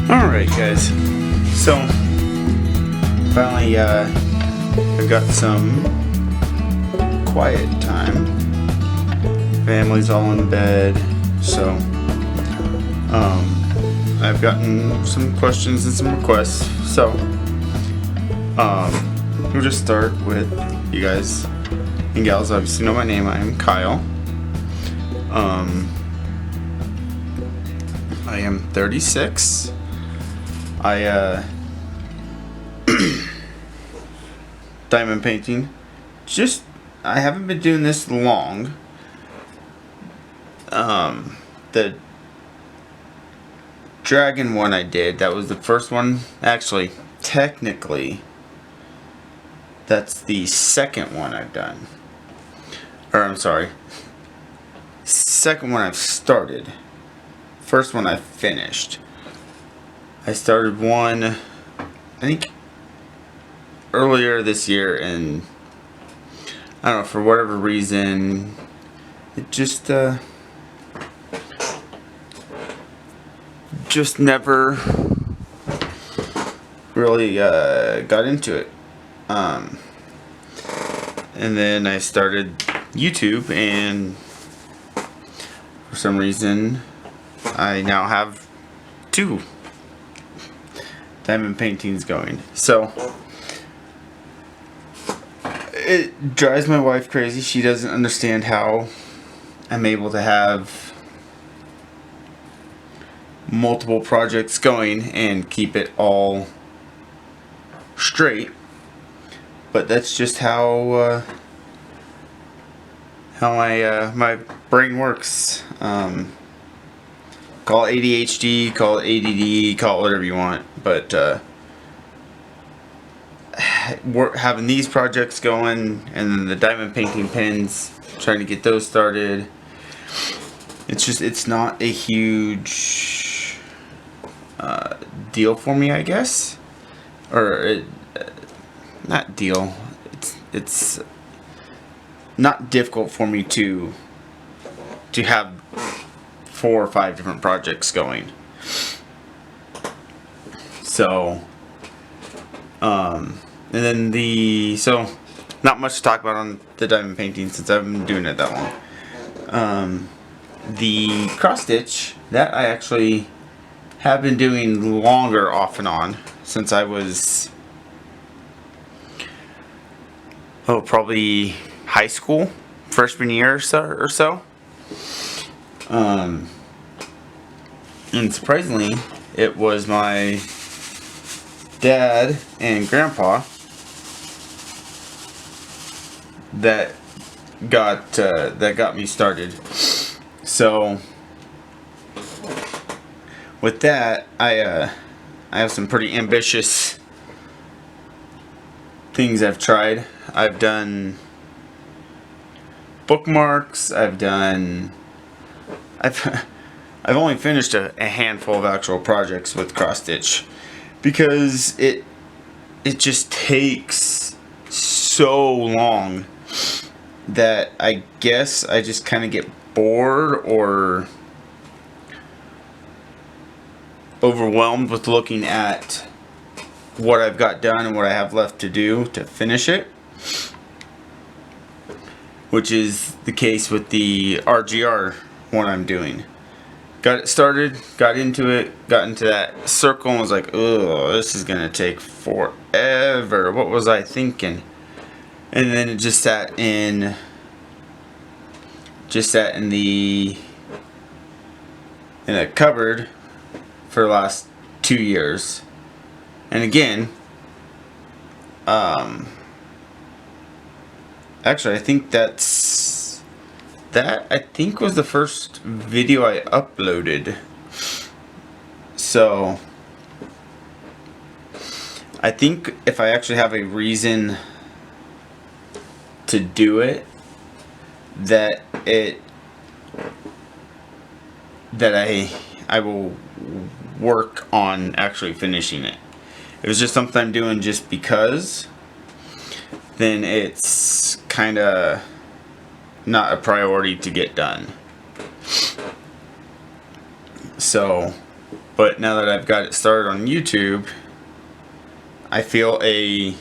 Alright guys, so finally I've got some quiet time. Family's all in bed, so I've gotten some questions and some requests, so we'll just start with, you guys and gals obviously know my name. I am Kyle. I am 36. Diamond painting. I haven't been doing this long. The dragon one I did, that was the first one. Actually, technically, that's the second one I've done. Or, I'm sorry. Second one I've started. First one I finished. I started one, I think, earlier this year, and I don't know, for whatever reason, it just never really got into it. And then I started YouTube, and for some reason, I now have 2 diamond paintings going. So it drives my wife crazy. She doesn't understand how I'm able to have multiple projects going and keep it all straight. But that's just how my brain works. Call it ADHD, call it ADD, call it whatever you want, but we're having these projects going, and then the diamond painting pins, trying to get those started. It's not a huge deal for me, I guess, or not deal. It's not difficult for me to have 4 or 5 different projects going. So, and then so not much to talk about on the diamond painting since I've been doing it that long. The cross stitch, that I actually have been doing longer off and on since I was, probably high school, freshman year or so. And surprisingly, it was my dad and grandpa that got me started. So with that, I I have some pretty ambitious things I've tried. I've done bookmarks. I've only finished a handful of actual projects with cross stitch because it just takes so long that I guess I just kind of get bored or overwhelmed with looking at what I've got done and what I have left to do to finish it, which is the case with the RGR one I'm doing. Got it started, got into that circle and was like, oh, this is gonna take forever. What was I thinking? And then it just sat in a cupboard for the last 2 years. And again, actually I think that I think was the first video I uploaded. So I think if I actually have a reason to do it, that I will work on actually finishing it. If it's just something I'm doing just because, then it's kind of not a priority to get done. So, but now that I've got it started on YouTube, I feel a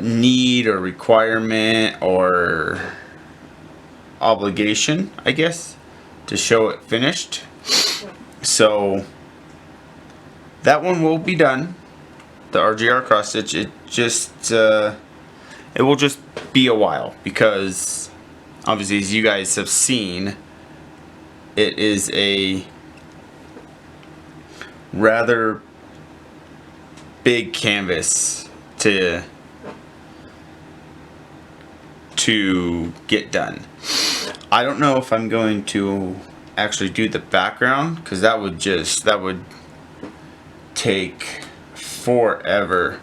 need or requirement or obligation, I guess, to show it finished. So that one will be done, the RGR cross stitch. It will just be a while because obviously, as you guys have seen, it is a rather big canvas to get done. I don't know if I'm going to actually do the background because that would take forever.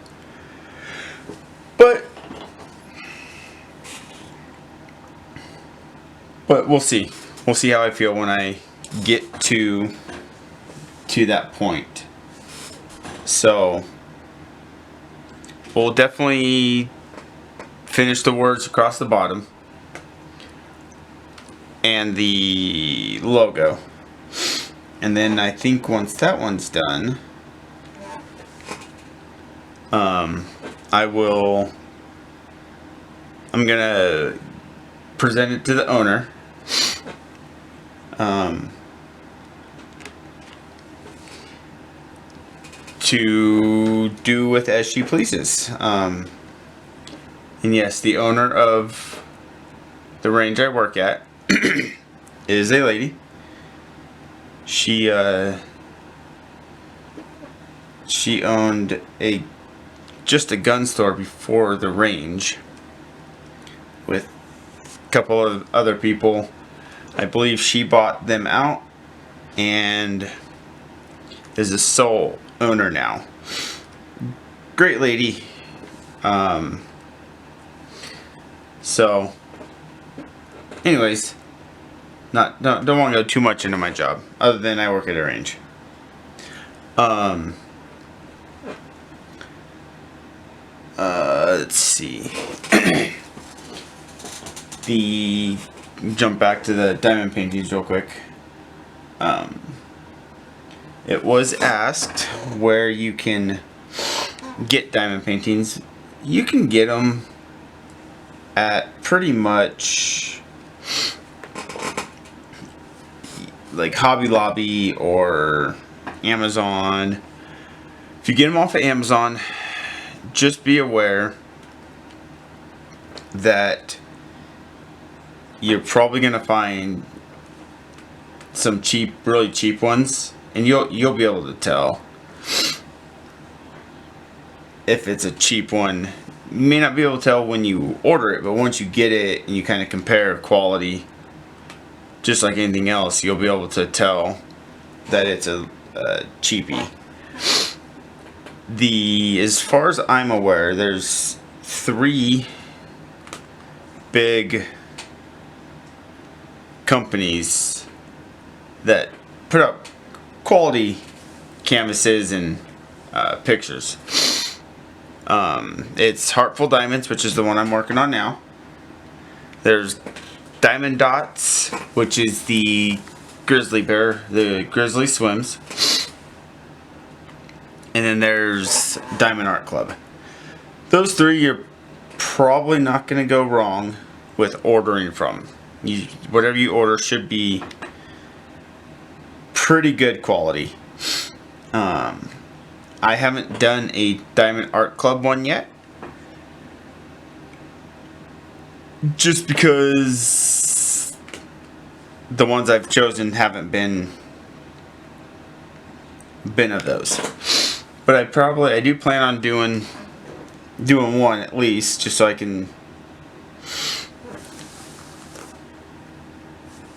But we'll see. We'll see how I feel when I get to that point. So we'll definitely finish the words across the bottom and the logo. And then I think once that one's done, I'm gonna present it to the owner. To do with as she pleases. And yes, the owner of the range I work at is a lady. She owned just a gun store before the range with a couple of other people. I believe she bought them out and is the sole owner now. Great lady. So anyways, don't want to go too much into my job other than I work at a range. Let's see. Jump back to the diamond paintings real quick. It was asked where you can get diamond paintings. You can get them at pretty much like Hobby Lobby or Amazon. If you get them off of Amazon, just be aware that you're probably gonna find some really cheap ones, and you'll be able to tell if it's a cheap one. You may not be able to tell when you order it, but once you get it and you kind of compare quality, just like anything else, you'll be able to tell that it's a cheapie. As far as I'm aware, there's 3 big companies that put up quality canvases and pictures. It's Heartful Diamonds, which is the one I'm working on now. There's Diamond Dots, which is the grizzly bear, the grizzly swims. And then there's Diamond Art Club. Those 3 you're probably not going to go wrong with ordering from. Whatever you order should be pretty good quality. I haven't done a Diamond Art Club one yet, just because the ones I've chosen haven't been of those. But I do plan on doing one at least, just so I can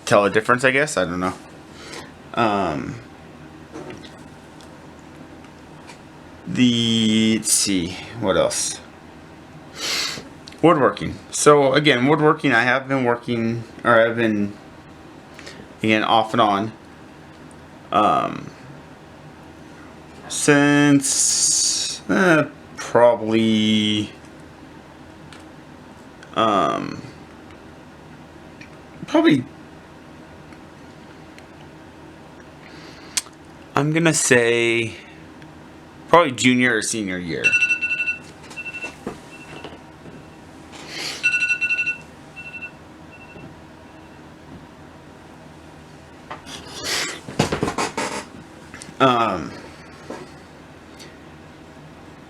tell a difference, I guess. I don't know. Let's see, what else? Woodworking. So again, woodworking, I've been, again, off and on, since probably I'm gonna say probably junior or senior year.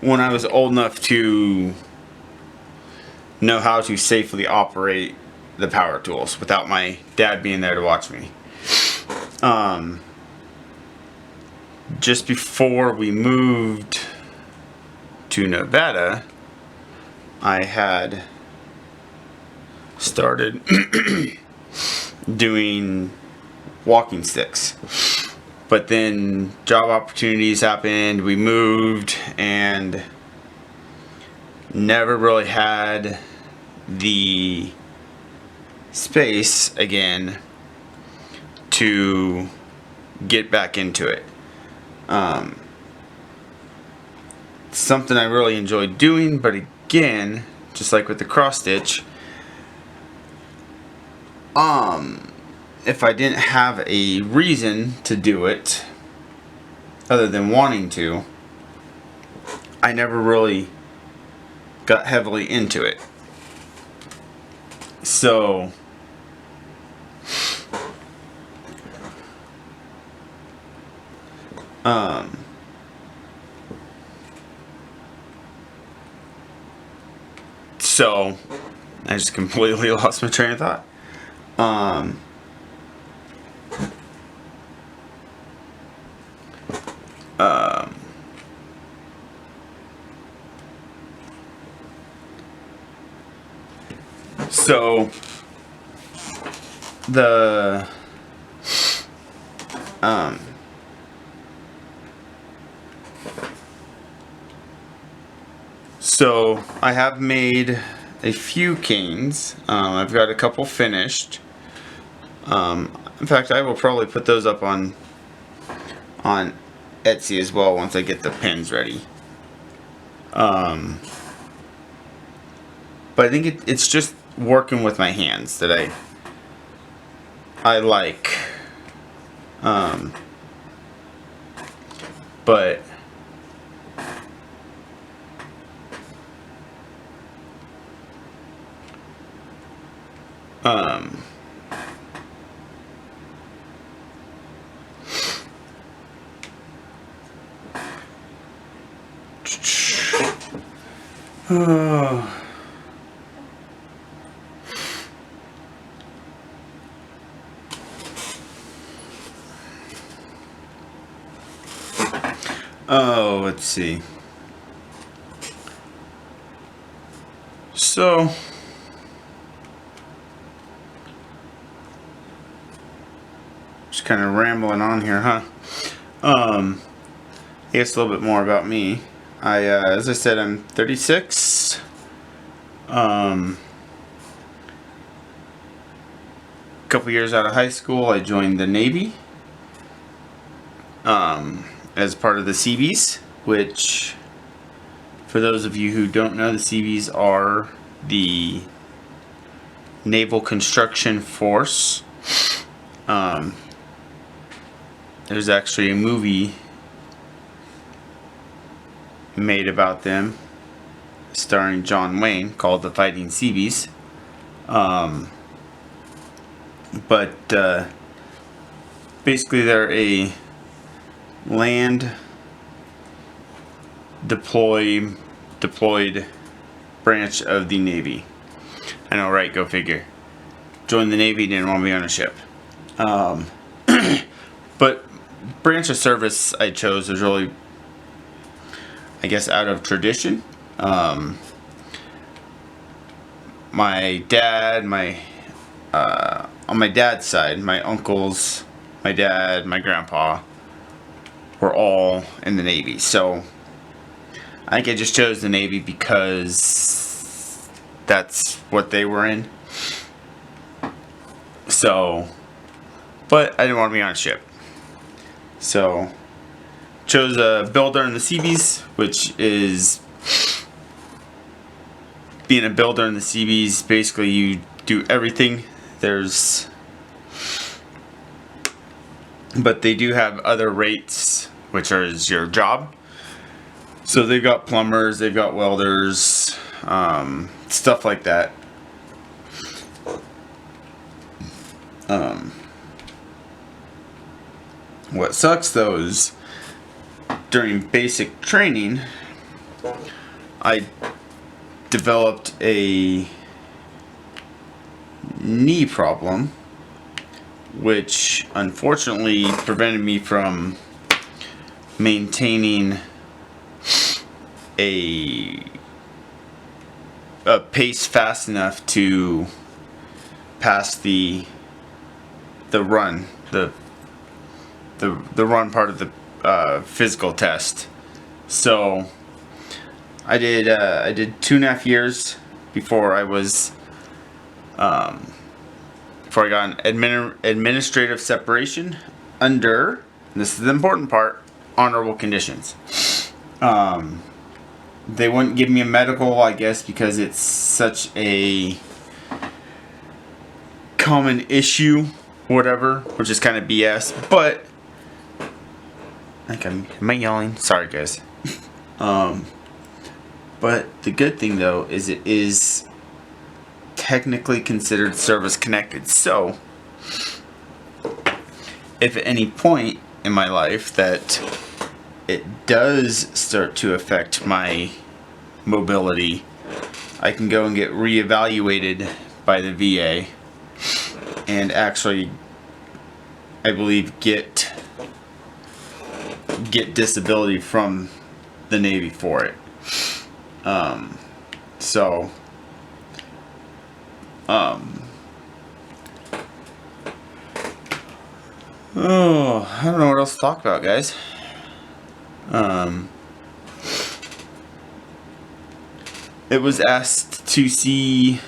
When I was old enough to know how to safely operate the power tools without my dad being there to watch me. Just before we moved to Nevada, I had started doing walking sticks. But then job opportunities happened, we moved, and never really had the space again to get back into it. Something I really enjoyed doing, but again, just like with the cross stitch, if I didn't have a reason to do it other than wanting to, I never really got heavily into it. So I just completely lost my train of thought. So the so I have made a few canes. I've got a couple finished. In fact, I will probably put those up on Etsy as well once I get the pins ready. But I think it's just working with my hands that I like. But let's see. So just kind of rambling on here, huh? I guess a little bit more about me. As I said, I'm 36. A couple years out of high school, I joined the Navy as part of the Seabees, which, for those of you who don't know, the Seabees are the Naval Construction Force. There's actually a movie made about them starring John Wayne called The Fighting Seabees. But basically they're a land deployed branch of the Navy. I know, right? Go figure. Joined the Navy, didn't want to be on a ship. But branch of service I chose was really, I guess, out of tradition. My dad, on my dad's side, my uncles, my dad, my grandpa were all in the Navy. So I think I just chose the Navy because that's what they were in. So, but I didn't want to be on a ship. So, chose a builder in the Seabees, which is, being a builder in the Seabees, basically you do everything. But they do have other rates, which is your job. So they've got plumbers, they've got welders, stuff like that. What sucks though is during basic training, I developed a knee problem, which unfortunately prevented me from maintaining a pace fast enough to pass the run, the run part of the physical test. So I did 2.5 years before I got an administrative separation under, this is the important part, honorable conditions. They wouldn't give me a medical, I guess, because it's such a common issue, whatever, which is kind of BS. But am I yelling? Sorry, guys. But the good thing though is it is technically considered service connected. So if at any point in my life that it does start to affect my mobility, I can go and get reevaluated by the VA and actually, I believe, get disability from the Navy for it. I don't know what else to talk about, guys. It was asked to see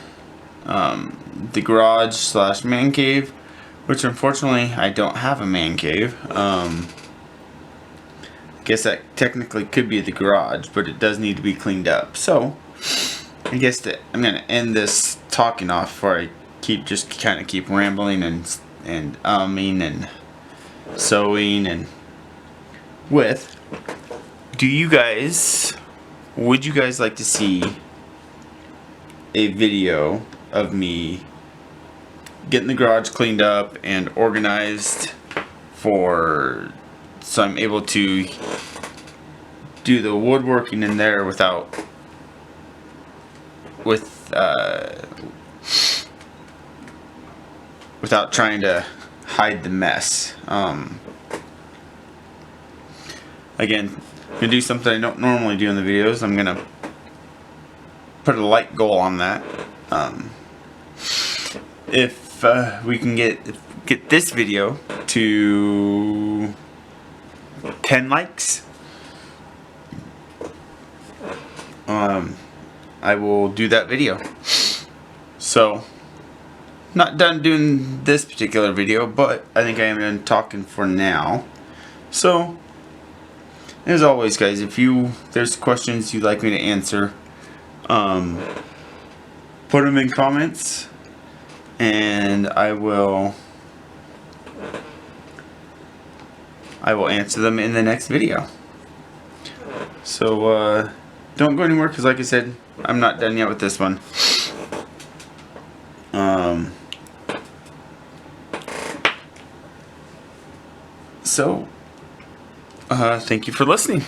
the garage / man cave, which unfortunately I don't have a man cave. I guess that technically could be the garage, but it does need to be cleaned up. So I guess that I'm gonna end this talking off before I keep rambling and umming and sewing and with. Would you guys like to see a video of me getting the garage cleaned up and organized so I'm able to do the woodworking in there without trying to hide the mess. Again, I'm gonna do something I don't normally do in the videos. I'm gonna put a light goal on that. If we can get this video to 10 likes, I will do that video. So, not done doing this particular video, but I think I am done talking for now. So, as always, guys, if there's questions you'd like me to answer, put them in comments, and I will answer them in the next video. So, don't go anywhere, because like I said, I'm not done yet with this one. So, thank you for listening.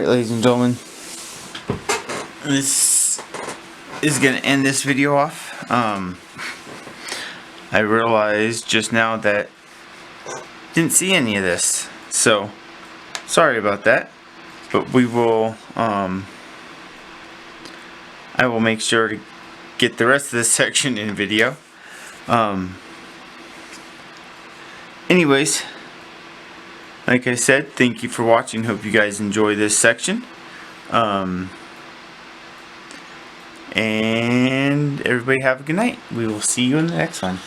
Alright, ladies and gentlemen, this is going to end this video off. I realized just now that didn't see any of this, so sorry about that, but we will I will make sure to get the rest of this section in video. Anyways, like I said, thank you for watching. Hope you guys enjoy this section. And everybody have a good night. We will see you in the next one.